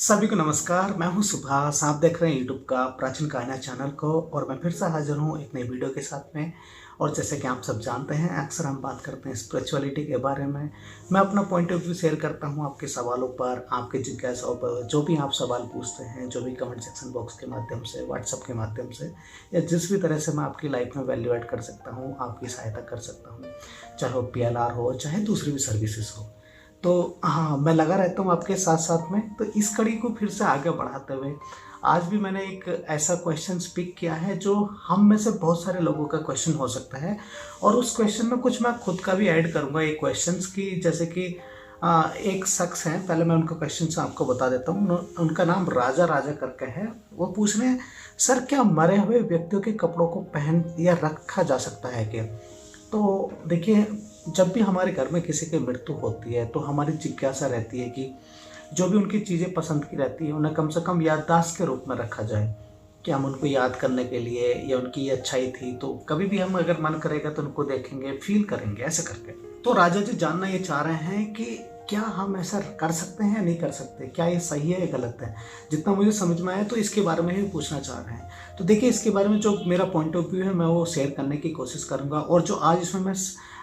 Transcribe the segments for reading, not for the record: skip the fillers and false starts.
सभी को नमस्कार। मैं हूं सुभाष। आप देख रहे हैं यूट्यूब का प्राचीन कहानियाँ चैनल को और मैं फिर से हाजिर हूं एक नई वीडियो के साथ में। और जैसे कि आप सब जानते हैं, अक्सर हम बात करते हैं स्पिरिचुअलिटी के बारे में। मैं अपना पॉइंट ऑफ व्यू शेयर करता हूं आपके सवालों पर, आपके जिज्ञासाओं पर। जो भी आप सवाल पूछते हैं, जो भी कमेंट सेक्शन बॉक्स के माध्यम से, व्हाट्सएप के माध्यम से, या जिस भी तरह से मैं आपकी लाइफ में वैल्यू ऐड कर सकता हूँ, आपकी सहायता कर सकता हूँ, चाहे वो PLR हो, चाहे दूसरी भी सर्विसेज हो। तो हाँ, मैं लगा रहता हूँ आपके साथ साथ में। तो इस कड़ी को फिर से आगे बढ़ाते हुए आज भी मैंने एक ऐसा क्वेश्चन पिक किया है जो हम में से बहुत सारे लोगों का क्वेश्चन हो सकता है। और उस क्वेश्चन में कुछ मैं खुद का भी ऐड करूँगा एक क्वेश्चंस की। जैसे कि एक शख्स हैं, पहले मैं उनका क्वेश्चन से आपको बता देता हूँ। उनका नाम राजा करके है। वो पूछ रहे हैं, सर क्या मरे हुए व्यक्तियों के कपड़ों को पहन या रखा जा सकता है क्या? तो देखिए, जब भी हमारे घर में किसी की मृत्यु होती है तो हमारी जिज्ञासा रहती है कि जो भी उनकी चीज़ें पसंद की रहती है उन्हें कम से कम याददाश्त के रूप में रखा जाए, कि हम उनको याद करने के लिए, या उनकी ये अच्छाई थी तो कभी भी हम अगर मन करेगा तो उनको देखेंगे, फील करेंगे, ऐसे करके। तो राजा जी जानना ये चाह रहे हैं कि क्या हम ऐसा कर सकते हैं या नहीं कर सकते, क्या ये सही है या गलत है। जितना मुझे समझ में आया तो इसके बारे में ही पूछना चाह रहे हैं। तो देखिए, इसके बारे में जो मेरा पॉइंट ऑफ व्यू है मैं वो शेयर करने की कोशिश करूंगा। और जो आज इसमें मैं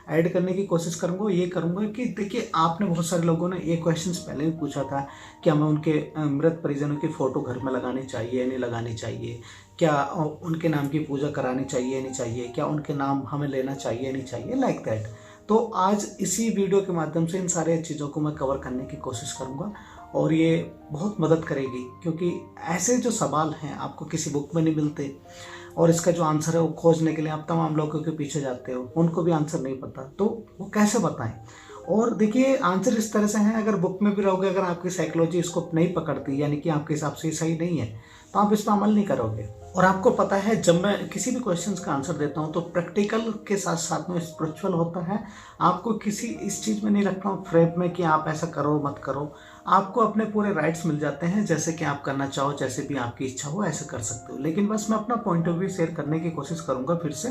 ऐड करने की कोशिश करूंगा ये करूंगा कि देखिए, आपने बहुत सारे लोगों ने ये क्वेश्चंस पहले भी पूछा था कि हमें उनके मृत परिजनों की फ़ोटो घर में लगानी चाहिए या नहीं लगानी चाहिए, क्या उनके नाम की पूजा करानी चाहिए या नहीं चाहिए, क्या उनके नाम हमें लेना चाहिए या नहीं चाहिए, लाइक दैट। तो आज इसी वीडियो के माध्यम से इन सारे चीज़ों को मैं कवर करने की कोशिश करूँगा और ये बहुत मदद करेगी, क्योंकि ऐसे जो सवाल हैं आपको किसी बुक में नहीं मिलते और इसका जो आंसर है वो खोजने के लिए आप तमाम लोगों के पीछे जाते हो, उनको भी आंसर नहीं पता, तो वो कैसे बताएं। और देखिए, आंसर इस तरह से है, अगर बुक में भी रहोगे, अगर आपकी साइकोलॉजी इसको नहीं पकड़ती, यानी कि आपके हिसाब से सही नहीं है, तो आप इस पर अमल नहीं करोगे। और आपको पता है, जब मैं किसी भी क्वेश्चंस का आंसर देता हूं तो प्रैक्टिकल के साथ साथ में स्पिरिचुअल होता है। आपको किसी इस चीज़ में नहीं रखता हूँ फ्रेम में कि आप ऐसा करो मत करो। आपको अपने पूरे राइट्स मिल जाते हैं, जैसे कि आप करना चाहो, जैसे भी आपकी इच्छा हो ऐसे कर सकते हो। लेकिन बस मैं अपना पॉइंट ऑफ व्यू शेयर करने की कोशिश करूंगा फिर से।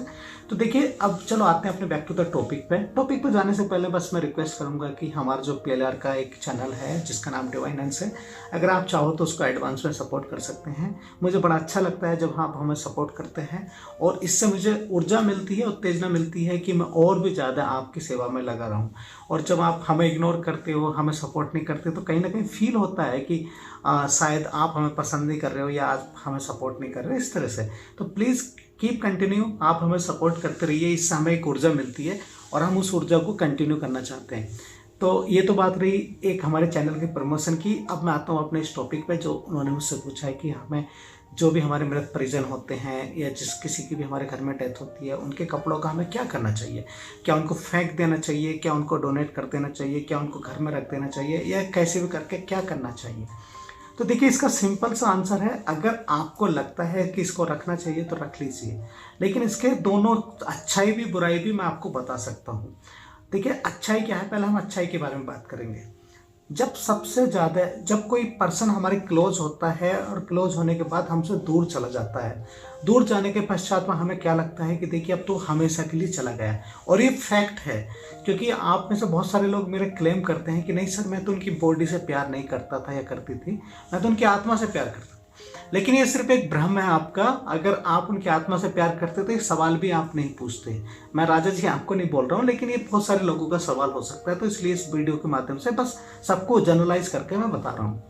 तो देखिए, अब चलो आते हैं अपने बैक टू द टॉपिक पे जाने से पहले बस मैं रिक्वेस्ट करूंगा कि हमारा जो PLR का एक चैनल है जिसका नाम डिवाइन हंस है, अगर आप चाहो तो उसको एडवांस में सपोर्ट कर सकते हैं। मुझे बड़ा अच्छा लगता है जब आप हमें सपोर्ट करते हैं, और इससे मुझे ऊर्जा मिलती है, उत्तेजना मिलती है कि मैं और भी ज़्यादा आपकी सेवा में लगा रहा हूँ। और जब आप हमें इग्नोर करते हो, हमें सपोर्ट नहीं करते, तो कहीं ना कहीं फील होता है कि शायद आप हमें पसंद नहीं कर रहे हो या आप हमें सपोर्ट नहीं कर रहे हो, इस तरह से। तो प्लीज़ कीप कंटिन्यू, आप हमें सपोर्ट करते रहिए, इससे हमें एक ऊर्जा मिलती है और हम उस ऊर्जा को कंटिन्यू करना चाहते हैं। तो ये तो बात रही एक हमारे चैनल के प्रमोशन की। अब मैं आता हूँ अपने इस टॉपिक पे जो उन्होंने मुझसे पूछा है कि हमें जो भी हमारे मृत परिजन होते हैं या जिस किसी की भी हमारे घर में डेथ होती है, उनके कपड़ों का हमें क्या करना चाहिए। क्या उनको फेंक देना चाहिए, क्या उनको डोनेट कर देना चाहिए, क्या उनको घर में रख देना चाहिए, या कैसे भी करके क्या करना चाहिए। तो देखिए, इसका सिंपल सा आंसर है, अगर आपको लगता है कि इसको रखना चाहिए तो रख लीजिए। लेकिन इसके दोनों अच्छाई भी बुराई भी मैं आपको बता सकता हूँ। देखिए, अच्छाई क्या है, पहले हम अच्छाई के बारे में बात करेंगे। जब सबसे ज़्यादा जब कोई पर्सन हमारे क्लोज होता है और क्लोज होने के बाद हमसे दूर चला जाता है, दूर जाने के पश्चात में हमें क्या लगता है कि देखिए अब तो हमेशा के लिए चला गया। और ये फैक्ट है, क्योंकि आप में से बहुत सारे लोग मेरे क्लेम करते हैं कि नहीं सर, मैं तो उनकी बॉडी से प्यार नहीं करता था या करती थी, मैं तो उनकी आत्मा से प्यार करता था। लेकिन ये सिर्फ एक भ्रम है आपका। अगर आप उनकी आत्मा से प्यार करते तो ये सवाल भी आप नहीं पूछते। मैं राजा जी आपको नहीं बोल रहा हूँ, लेकिन ये बहुत सारे लोगों का सवाल हो सकता है, तो इसलिए इस वीडियो के माध्यम से बस सबको जनरलाइज करके मैं बता रहा हूँ।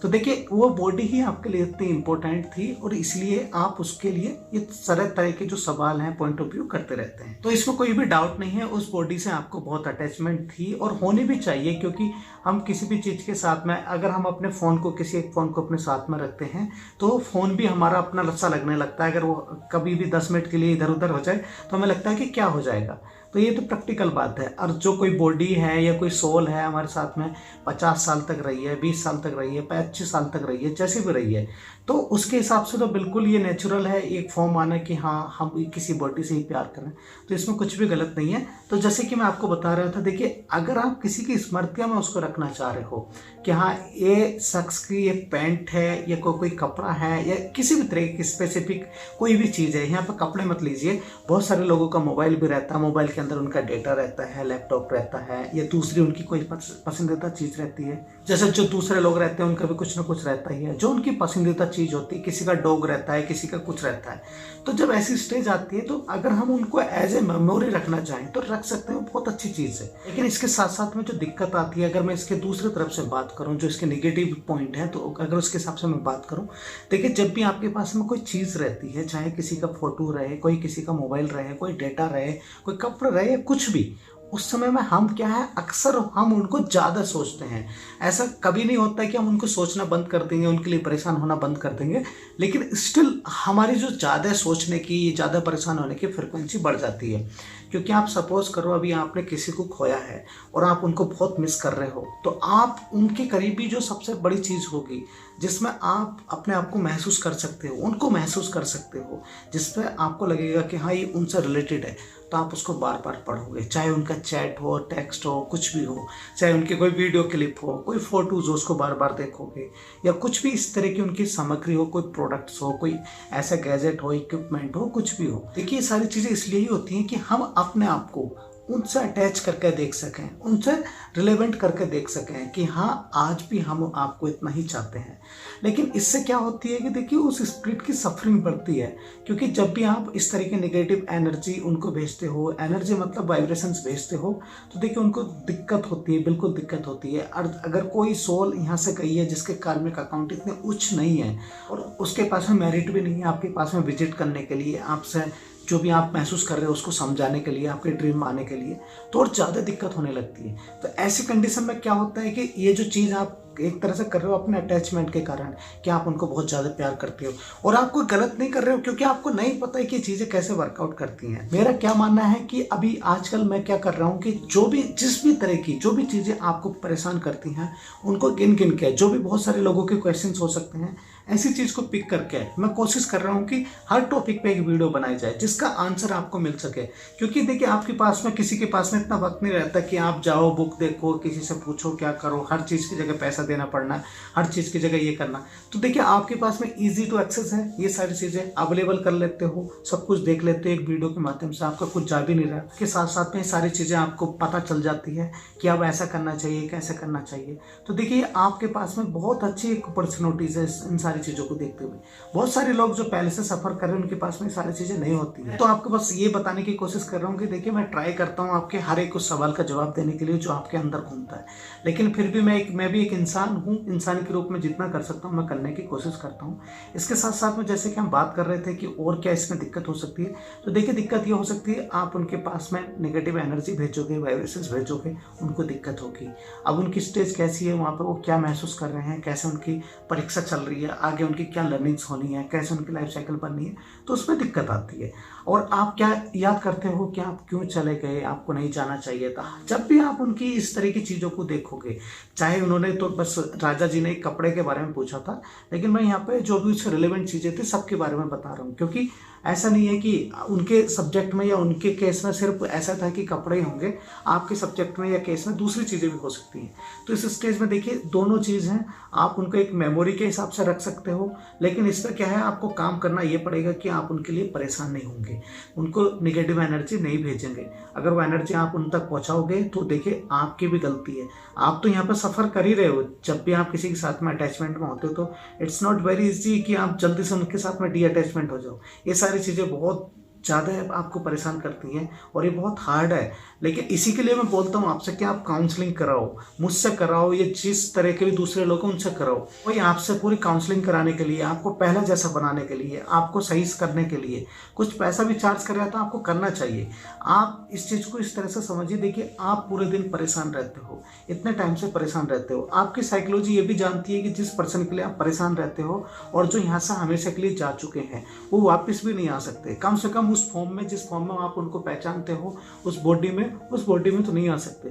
तो देखिए, वो बॉडी ही आपके लिए इतनी इंपॉर्टेंट थी और इसलिए आप उसके लिए ये सारे तरह के जो सवाल हैं, पॉइंट ऑफ व्यू करते रहते हैं। तो इसमें कोई भी डाउट नहीं है, उस बॉडी से आपको बहुत अटैचमेंट थी और होनी भी चाहिए। क्योंकि हम किसी भी चीज़ के साथ में, अगर हम अपने फ़ोन को, किसी एक फ़ोन को अपने साथ में रखते हैं तो फ़ोन भी हमारा अपना सा लगने लगता है। अगर वो कभी भी 10 मिनट के लिए इधर उधर हो जाए तो हमें लगता है कि क्या हो जाएगा। तो ये तो प्रैक्टिकल बात है। और जो कोई बॉडी है या कोई सोल है हमारे साथ में 50 साल तक रही है, 20 साल तक रही है, 25 साल तक रही है, जैसी भी रही है, तो उसके हिसाब से तो बिल्कुल ये नेचुरल है एक फॉर्म आना कि हाँ हम किसी बॉडी से ही प्यार करें, तो इसमें कुछ भी गलत नहीं है। तो जैसे कि मैं आपको बता रहा था, देखिए अगर आप किसी की स्मृतियां में उसको रखना चाह रहे हो कि हाँ ये शख्स की ये पैंट है या कोई कपड़ा है या किसी भी तरह की स्पेसिफिक कोई भी चीज़ है, यहाँ पर कपड़े मत लीजिए, बहुत सारे लोगों का मोबाइल भी रहता है, मोबाइल के अंदर उनका डेटा रहता है, लैपटॉप रहता है या दूसरी उनकी कोई पसंदीदा चीज़ रहती है। जैसे जो दूसरे लोग रहते हैं उनका भी कुछ ना कुछ रहता ही है जो उनकी पसंदीदा चीज़ होती है, किसी का डॉग रहता है, किसी का कुछ रहता है। तो जब ऐसी स्टेज आती है तो अगर हम उनको एज ए मेमोरी रखना चाहें तो रख सकते हैं, बहुत अच्छी चीज़ है। लेकिन इसके साथ साथ में जो दिक्कत आती है, अगर मैं इसके दूसरी तरफ से बात करूं, जो इसके नेगेटिव पॉइंट है, तो अगर उसके हिसाब से मैं बात करूं, देखिए जब भी आपके पास में कोई चीज़ रहती है, चाहे किसी का फोटो रहे, कोई किसी का मोबाइल रहे, कोई डेटा रहे, कोई कपड़ा रहे या कुछ भी, उस समय में हम क्या है, अक्सर हम उनको ज़्यादा सोचते हैं। ऐसा कभी नहीं होता है कि हम उनको सोचना बंद कर देंगे, उनके लिए परेशान होना बंद कर देंगे, लेकिन स्टिल हमारी जो ज़्यादा सोचने की, ज़्यादा परेशान होने की फ्रिक्वेंसी बढ़ जाती है। क्योंकि आप सपोज करो अभी आपने किसी को खोया है और आप उनको बहुत मिस कर रहे हो, तो आप उनके करीबी जो सबसे बड़ी चीज़ होगी जिसमें आप अपने आप को महसूस कर सकते हो, उनको महसूस कर सकते हो, जिसपे आपको लगेगा कि हाँ ये उनसे रिलेटेड है, तो आप उसको बार बार पढ़ोगे, चाहे उनका चैट हो, टेक्स्ट हो, कुछ भी हो, चाहे उनकी कोई वीडियो क्लिप हो, कोई फोटोज हो, उसको बार बार देखोगे, या कुछ भी इस तरह की उनकी सामग्री हो, कोई प्रोडक्ट्स हो, कोई ऐसा गैजेट हो, इक्विपमेंट हो, कुछ भी हो। देखिए ये सारी चीज़ें इसलिए ही होती हैं कि हम अपने आप को उनसे अटैच करके देख सकें, उनसे रिलेवेंट करके देख सकें कि हाँ आज भी हम आपको इतना ही चाहते हैं। लेकिन इससे क्या होती है कि देखिए उस स्पिरिट की सफरिंग बढ़ती है, क्योंकि जब भी आप इस तरह की नेगेटिव एनर्जी उनको भेजते हो, एनर्जी मतलब वाइब्रेशंस भेजते हो, तो देखिए उनको दिक्कत होती है, बिल्कुल दिक्कत होती है। और अगर कोई सोल यहाँ से गई है जिसके कार्मिक अकाउंट इतने उच्च नहीं है और उसके पास में मेरिट भी नहीं है आपके पास में विजिट करने के लिए, आपसे जो भी आप महसूस कर रहे हो उसको समझाने के लिए, आपके ड्रीम में आने के लिए, तो और ज़्यादा दिक्कत होने लगती है। तो ऐसी कंडीशन में क्या होता है कि ये जो चीज़ आप एक तरह से कर रहे हो अपने अटैचमेंट के कारण, कि आप उनको बहुत ज़्यादा प्यार करते हो और आप कोई गलत नहीं कर रहे हो, क्योंकि आपको नहीं पता है कि चीज़ें कैसे वर्कआउट करती हैं। मेरा क्या मानना है कि अभी आजकल मैं क्या कर रहा हूँ कि जो भी जिस भी तरह की जो भी चीज़ें आपको परेशान करती हैं उनको गिन गिन के, जो भी बहुत सारे लोगों के क्वेश्चन हो सकते हैं, ऐसी चीज़ को पिक करके मैं कोशिश कर रहा हूँ कि हर टॉपिक पे एक वीडियो बनाई जाए जिसका आंसर आपको मिल सके। क्योंकि देखिए आपके पास में, किसी के पास में इतना वक्त नहीं रहता कि आप जाओ बुक देखो, किसी से पूछो, क्या करो, हर चीज़ की जगह पैसा देना पड़ना है, हर चीज़ की जगह ये करना। तो देखिए आपके पास में ईजी टू एक्सेस है, ये सारी चीज़ें अवेलेबल कर लेते हो, सब कुछ देख लेते हो एक वीडियो के माध्यम से, आपका कुछ जा भी नहीं रहा, के साथ साथ में सारी चीज़ें आपको पता चल जाती है कि अब ऐसा करना चाहिए, कैसे करना चाहिए। तो देखिए आपके पास में बहुत अच्छी एक अपॉर्चुनिटीज है इन सारी चीज़ों को देखते हुए। बहुत सारे लोग जो पहले से सफ़र कर रहे हैं उनके पास में सारी चीज़ें नहीं होती हैं। तो आपको बस ये बताने की कोशिश कर रहा हूँ कि देखिए मैं ट्राई करता हूँ आपके हर एक उस सवाल का जवाब देने के लिए जो आपके अंदर घूमता है, लेकिन फिर भी मैं भी एक इंसान हूँ, इंसान के रूप में जितना कर सकता हूँ मैं करने की कोशिश करता हूँ। इसके साथ साथ में जैसे कि हम बात कर रहे थे कि और क्या इसमें दिक्कत हो सकती है, तो देखिए दिक्कत ये हो सकती है आप उनके पास में नेगेटिव एनर्जी भेजोगे, वाइब्रेशंस भेजोगे, उनको दिक्कत होगी। अब उनकी स्टेज कैसी है, वहाँ पर वो क्या महसूस कर रहे हैं, कैसे उनकी परीक्षा चल रही है, आगे उनकी क्या लर्निंग्स होनी है, कैसे उनकी लाइफ साइकिल बननी है, तो उसमें दिक्कत आती है। और आप क्या याद करते हो कि आप क्यों चले गए, आपको नहीं जाना चाहिए था। जब भी आप उनकी इस तरह की चीज़ों को देखोगे, चाहे उन्होंने तो बस राजा जी ने एक कपड़े के बारे में पूछा था, लेकिन मैं यहाँ पे जो भी उससे रिलेवेंट चीज़ें थी सबके बारे में बता रहा हूँ, क्योंकि ऐसा नहीं है कि उनके सब्जेक्ट में या उनके केस में सिर्फ ऐसा था कि कपड़े ही होंगे, आपके सब्जेक्ट में या केस में दूसरी चीज़ें भी हो सकती हैं। तो इस स्टेज में देखिए दोनों चीज़ हैं, आप उनको एक मेमोरी के हिसाब से रख सकते हो, लेकिन इस पर क्या है आपको काम करना ये पड़ेगा कि आप उनके लिए परेशान नहीं होंगे, उनको निगेटिव एनर्जी नहीं भेजेंगे। अगर वो एनर्जी आप उन तक पहुँचाओगे तो देखिए आपकी भी गलती है, आप तो यहाँ पर सफ़र कर ही रहे हो। जब भी आप किसी के साथ में अटैचमेंट में होते हो तो इट्स नॉट वेरी इजी कि आप जल्दी से उनके साथ में डी अटैचमेंट हो जाओ। ये सारी चीज़ें बहुत ज़्यादा आपको परेशान करती हैं और ये बहुत हार्ड है। लेकिन इसी के लिए मैं बोलता हूँ आपसे कि आप काउंसलिंग कराओ, मुझसे कराओ, ये जिस तरह के भी दूसरे लोग हैं उनसे कराओ। वही आपसे पूरी काउंसलिंग कराने के लिए, आपको पहले जैसा बनाने के लिए, आपको सही करने के लिए कुछ पैसा भी चार्ज कर रहा है तो आपको करना चाहिए। आप इस चीज़ को इस तरह से समझिए, देखिए आप पूरे दिन परेशान रहते हो, इतने टाइम से परेशान रहते हो, आपकी साइकोलॉजी ये भी जानती है कि जिस पर्सन के लिए आप परेशान रहते हो और जो यहाँ से हमेशा के लिए जा चुके हैं वो वापस भी नहीं आ सकते, कम से कम उस फॉर्म में जिस फॉर्म में आप उनको पहचानते हो, उस बॉडी में तो नहीं आ सकते।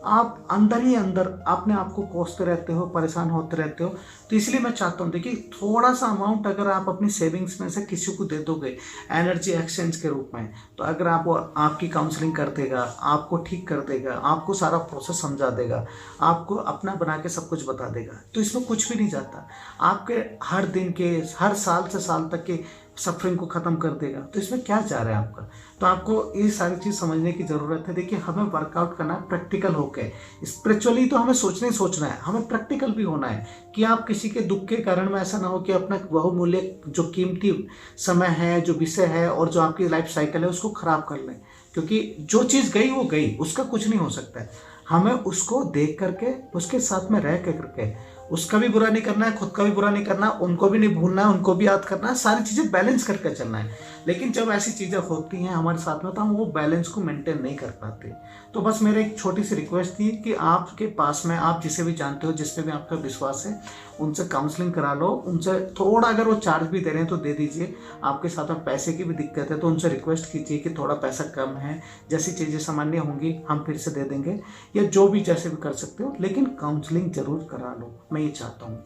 आप अंदर ही अंदर अपने आप को कोसते रहते हो, परेशान होते रहते हो। तो इसलिए मैं चाहता हूँ, देखिए थोड़ा सा अमाउंट अगर आप अपनी सेविंग्स में से किसी को दे दोगे एनर्जी एक्सचेंज के रूप में, तो अगर आप आपकी काउंसलिंग कर देगा, आपको ठीक कर देगा, आपको सारा प्रोसेस समझा देगा, आपको अपना बना के सब कुछ बता देगा, तो इसमें कुछ भी नहीं जाता। आपके हर दिन के, हर साल से साल तक के सफरिंग को ख़त्म कर देगा। तो इसमें क्या जा रहा है आपका? तो आपको ये सारी चीज़ समझने की ज़रूरत है। देखिए हमें वर्कआउट करना है प्रैक्टिकल होकर। स्पिरिचुअली तो हमें सोचना ही सोचना है, हमें प्रैक्टिकल भी होना है कि आप किसी के दुख के कारण में ऐसा ना हो कि अपना बहुमूल्य जो कीमती समय है, जो विषय है और जो आपकी लाइफ साइकिल है उसको ख़राब कर लें। क्योंकि जो चीज़ गई वो गई, उसका कुछ नहीं हो सकता है। हमें उसको देख करके, उसके साथ में रह करके, उसका भी बुरा नहीं करना है, खुद का भी बुरा नहीं करना, उनको भी नहीं भूलना है, उनको भी याद करना है, सारी चीज़ें बैलेंस करके चलना है। लेकिन जब ऐसी चीज़ें होती हैं हमारे साथ में तो हम वो बैलेंस को मेंटेन नहीं कर पाते। तो बस मेरे एक छोटी सी रिक्वेस्ट थी कि आपके पास में आप जिसे भी जानते हो, जिस पे भी आपका विश्वास है, उनसे काउंसलिंग करा लो। उनसे थोड़ा अगर वो चार्ज भी दे रहे हैं तो दे दीजिए। आपके साथ में पैसे की भी दिक्कत है तो उनसे रिक्वेस्ट कीजिए कि थोड़ा पैसा कम है, जैसी चीज़ें सामान्य होंगी हम फिर से दे देंगे, या जो भी जैसे भी कर सकते हो, लेकिन काउंसलिंग जरूर करा लो, मैं ये चाहता हूँ।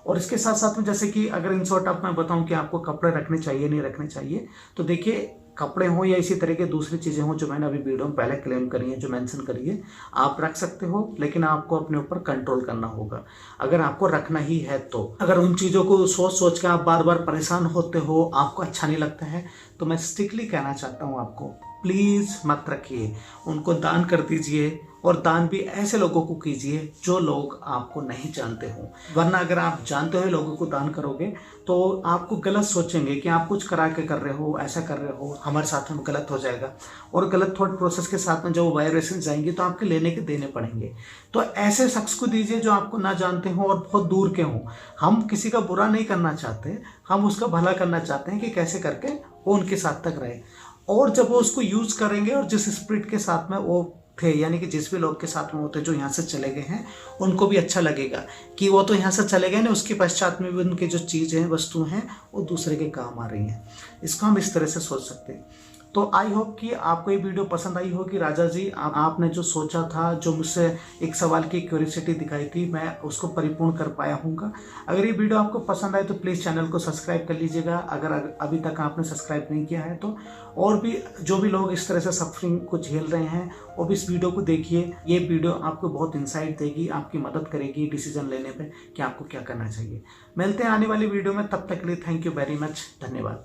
और इसके साथ साथ में जैसे कि अगर इन शॉर्ट आप मैं बताऊं कि आपको कपड़े रखने चाहिए नहीं रखने चाहिए, तो देखिए कपड़े हों या इसी तरह के दूसरी चीज़ें हों जो मैंने अभी वीडियो में पहले क्लेम करी है, जो मेंशन करी है, आप रख सकते हो, लेकिन आपको अपने ऊपर कंट्रोल करना होगा अगर आपको रखना ही है तो। अगर उन चीज़ों को सोच सोच के आप बार बार परेशान होते हो, आपको अच्छा नहीं लगता है, तो मैं स्ट्रिक्टली कहना चाहता हूँ आपको प्लीज़ मत रखिए, उनको दान कर दीजिए। और दान भी ऐसे लोगों को कीजिए जो लोग आपको नहीं जानते हो, वरना अगर आप जानते हुए लोगों को दान करोगे तो आपको गलत सोचेंगे कि आप कुछ करा के कर रहे हो, ऐसा कर रहे हो, हमारे साथ में गलत हो जाएगा। और गलत थॉट प्रोसेस के साथ में जब वाइब्रेशन जाएंगी तो आपके लेने के देने पड़ेंगे। तो ऐसे शख्स को दीजिए जो आपको ना जानते हो और बहुत दूर के हों। हम किसी का बुरा नहीं करना चाहते, हम उसका भला करना चाहते हैं कि कैसे करके वो उनके साथ तक रहे। और जब वो उसको यूज करेंगे और जिस स्पिरिट के साथ में वो थे, यानी कि जिस भी लोग के साथ में होते जो यहाँ से चले गए हैं, उनको भी अच्छा लगेगा कि वो तो यहाँ से चले गए ना, उसके पश्चात में भी उनकी जो चीज़ हैं, वस्तु हैं, वो दूसरे के काम आ रही हैं। इसको हम इस तरह से सोच सकते हैं। तो आई होप कि आपको ये वीडियो पसंद आई होगी। राजा जी, आपने जो सोचा था, जो मुझसे एक सवाल की क्यूरियोसिटी दिखाई थी, मैं उसको परिपूर्ण कर पाया हूँगा। अगर ये वीडियो आपको पसंद आए तो प्लीज़ चैनल को सब्सक्राइब कर लीजिएगा, अगर अभी तक आपने सब्सक्राइब नहीं किया है तो। और भी जो भी लोग इस तरह से सफरिंग को झेल रहे हैं वो भी इस वीडियो को देखिए। ये वीडियो आपको बहुत इंसाइट देगी, आपकी मदद करेगी डिसीजन लेने पे कि आपको क्या करना चाहिए। मिलते हैं आने वाली वीडियो में, तब तक के लिए थैंक यू वेरी मच, धन्यवाद।